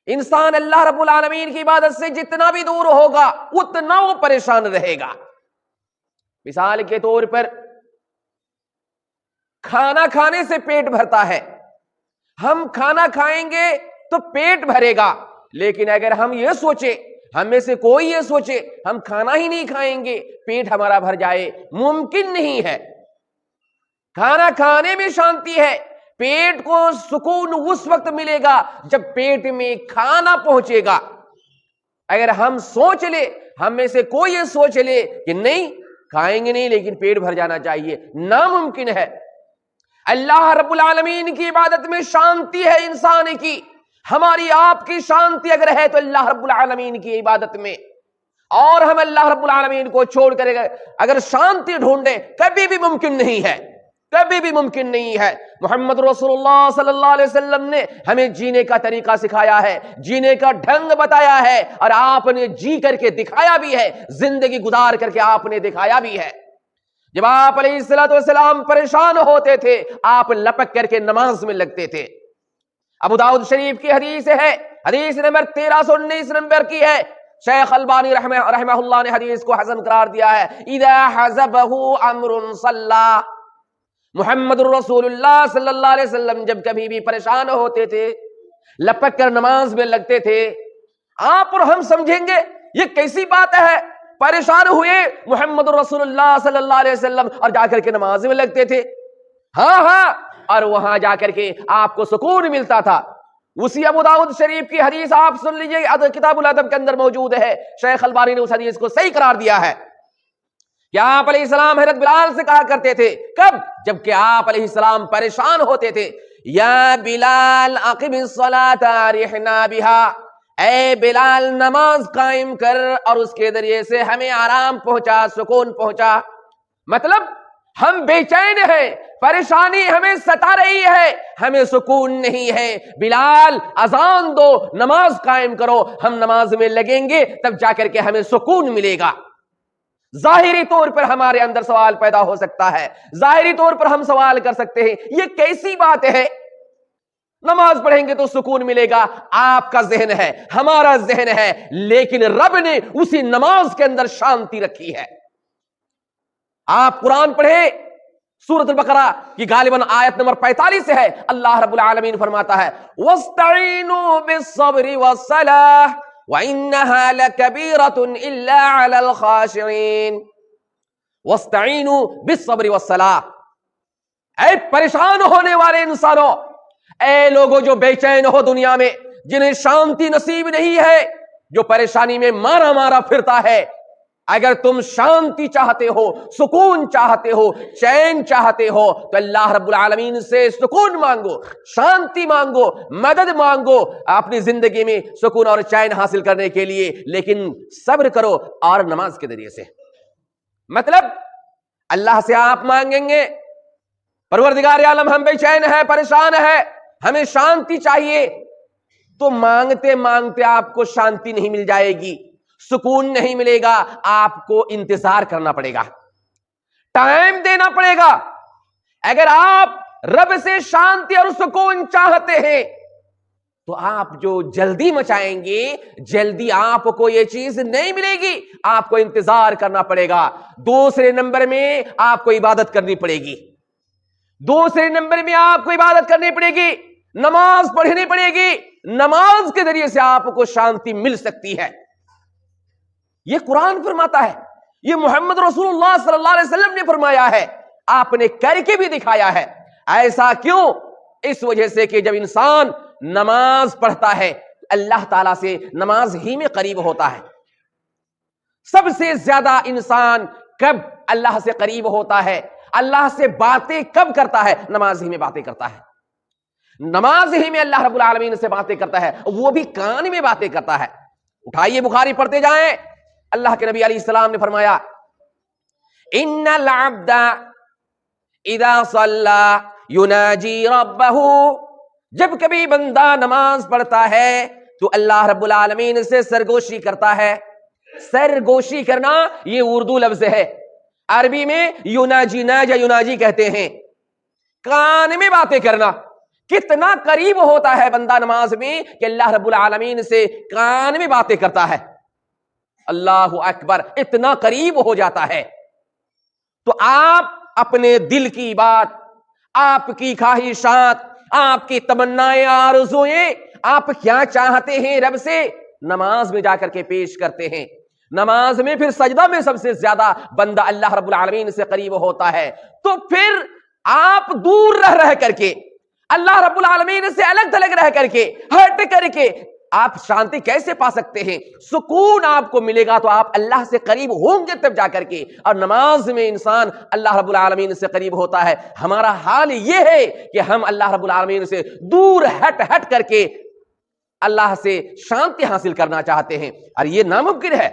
انسان اللہ رب العالمین کی عبادت سے جتنا بھی دور ہوگا اتنا وہ پریشان رہے گا. مثال کے طور پر کھانا کھانے سے پیٹ بھرتا ہے. ہم کھانا کھائیں گے تو پیٹ بھرے گا، لیکن اگر ہم یہ سوچے، ہم میں سے کوئی یہ سوچے ہم کھانا ہی نہیں کھائیں گے پیٹ ہمارا بھر جائے، ممکن نہیں ہے. کھانا کھانے میں شانتی ہے، پیٹ کو سکون اس وقت ملے گا جب پیٹ میں کھانا پہنچے گا. اگر ہم سوچ لے، ہم میں سے کوئی یہ سوچ لے کہ نہیں کھائیں گے نہیں لیکن پیٹ بھر جانا چاہیے، ناممکن ہے. اللہ رب العالمین کی عبادت میں شانتی ہے انسان کی. ہماری آپ کی شانتی اگر ہے تو اللہ رب العالمین کی عبادت میں، اور ہم اللہ رب العالمین کو چھوڑ کر اگر شانتی ڈھونڈیں کبھی بھی ممکن نہیں ہے، کبھی بھی ممکن نہیں ہے. محمد رسول اللہ صلی اللہ علیہ وسلم نے ہمیں جینے کا طریقہ سکھایا ہے، جینے کا ڈھنگ بتایا ہے، اور آپ نے جی کر کے دکھایا بھی ہے، زندگی گزار کر کے آپ نے دکھایا بھی ہے. جب آپ علیہ السلام پریشان ہوتے تھے آپ لپک کر کے نماز میں لگتے تھے. ابو داؤد شریف کی حدیث ہے، حدیث نمبر 1319 نمبر کی ہے. شیخ البانی رحمہ اللہ نے حدیث کو حسن قرار دیا ہے. اذا حزبہ امر صلی، محمد رسول اللہ صلی اللہ علیہ وسلم جب کبھی بھی پریشان ہوتے تھے لپک کر نماز میں لگتے تھے. آپ اور ہم سمجھیں گے یہ کیسی بات ہے، پریشان ہوئے محمد رسول اللہ صلی اللہ علیہ وسلم اور جا کر کے نماز میں لگتے تھے. ہاں اور وہاں جا کر کے آپ کو سکون ملتا تھا. اسی ابو داؤد شریف کی حدیث آپ سن لیجئے، کتاب الادب کے اندر موجود ہے. شیخ البانی نے اس حدیث کو صحیح قرار دیا ہے کہ آپ علیہ السلام حضرت بلال سے کہا کرتے تھے، کب؟ جبکہ آپ علیہ السلام پریشان ہوتے تھے، یا بلال اقم الصلاۃ ارحنا بها، اے بلال نماز قائم کر اور اس کے ذریعے سے ہمیں آرام پہنچا، سکون پہنچا. مطلب ہم بے چین ہیں، پریشانی ہمیں ستا رہی ہے، ہمیں سکون نہیں ہے. بلال اذان دو، نماز قائم کرو، ہم نماز میں لگیں گے تب جا کر کے ہمیں سکون ملے گا. ظاہری طور پر ہمارے اندر سوال پیدا ہو سکتا ہے، ظاہری طور پر ہم سوال کر سکتے ہیں یہ کیسی بات ہے، نماز پڑھیں گے تو سکون ملے گا. آپ کا ذہن ہے، ہمارا ذہن ہے، لیکن رب نے اسی نماز کے اندر شانتی رکھی ہے. آپ قرآن پڑھیں، سورۃ البقرہ کی غالباً آیت نمبر 45 سے ہے. اللہ رب العالمین فرماتا ہے وَاسْتَعِينُوا بِالصَّبْرِ وَالصَّلَاةِ وَإِنَّهَا لَكَبِيرَةٌ إِلَّا عَلَى الْخَاشِعِينَ. وَاسْتَعِينُوا بِالصَّبْرِ وَالصَّلَاةِ، اے پریشان ہونے والے انسانوں، اے لوگوں جو بے چین ہو دنیا میں، جنہیں شانتی نصیب نہیں ہے، جو پریشانی میں مارا مارا پھرتا ہے، اگر تم شانتی چاہتے ہو، سکون چاہتے ہو، چین چاہتے ہو تو اللہ رب العالمین سے سکون مانگو، شانتی مانگو، مدد مانگو اپنی زندگی میں سکون اور چین حاصل کرنے کے لیے. لیکن صبر کرو اور نماز کے ذریعے سے. مطلب اللہ سے آپ مانگیں گے پروردگار عالم ہم بے چین ہے، پریشان ہے، ہمیں شانتی چاہیے، تو مانگتے مانگتے آپ کو شانتی نہیں مل جائے گی، سکون نہیں ملے گا، آپ کو انتظار کرنا پڑے گا، ٹائم دینا پڑے گا. اگر آپ رب سے شانتی اور سکون چاہتے ہیں تو آپ جو جلدی مچائیں گے، جلدی آپ کو یہ چیز نہیں ملے گی، آپ کو انتظار کرنا پڑے گا. دوسرے نمبر میں آپ کو عبادت کرنی پڑے گی، دوسرے نمبر میں آپ کو عبادت کرنی پڑے گی، نماز پڑھنی پڑے گی، نماز کے ذریعے سے آپ کو شانتی مل سکتی ہے. یہ قرآن فرماتا ہے، یہ محمد رسول اللہ صلی اللہ علیہ وسلم نے فرمایا ہے، آپ نے کر کے بھی دکھایا ہے. ایسا کیوں؟ اس وجہ سے کہ جب انسان نماز پڑھتا ہے اللہ تعالیٰ سے نماز ہی میں قریب ہوتا ہے. سب سے زیادہ انسان کب اللہ سے قریب ہوتا ہے، اللہ سے باتیں کب کرتا ہے؟ نماز ہی میں باتیں کرتا ہے، نماز ہی میں اللہ رب العالمین سے باتیں کرتا ہے، وہ بھی کان میں باتیں کرتا ہے. اٹھائیے بخاری پڑھتے جائیں، اللہ کے نبی علیہ السلام نے فرمایا ان العبد اذا صلى يناجي ربه، جب کبھی بندہ نماز پڑھتا ہے تو اللہ رب العالمین سے سرگوشی کرتا ہے. سرگوشی کرنا یہ اردو لفظ ہے، عربی میں یوناجی، ناجا یوناجی کہتے ہیں، کان میں باتیں کرنا. کتنا قریب ہوتا ہے بندہ نماز میں کہ اللہ رب العالمین سے کان میں باتیں کرتا ہے. اللہ اکبر, اتنا قریب ہو جاتا ہے. تو آپ اپنے دل کی بات, آپ کی خواہشات, آپ کی تمنائیں, آرزوئیں, آپ کیا چاہتے ہیں رب سے, نماز میں جا کر کے پیش کرتے ہیں. نماز میں پھر سجدہ میں سب سے زیادہ بندہ اللہ رب العالمین سے قریب ہوتا ہے. تو پھر آپ دور رہ کر کے, اللہ رب العالمین سے الگ تھلگ رہ کر کے, ہٹ کر کے آپ شانتی کیسے پا سکتے ہیں؟ سکون آپ کو ملے گا تو آپ اللہ سے قریب ہوں گے تب جا کر کے. اور نماز میں انسان اللہ رب العالمین سے قریب ہوتا ہے. ہمارا حال یہ ہے کہ ہم اللہ رب العالمین سے دور ہٹ کر کے اللہ سے شانتی حاصل کرنا چاہتے ہیں, اور یہ ناممکن ہے.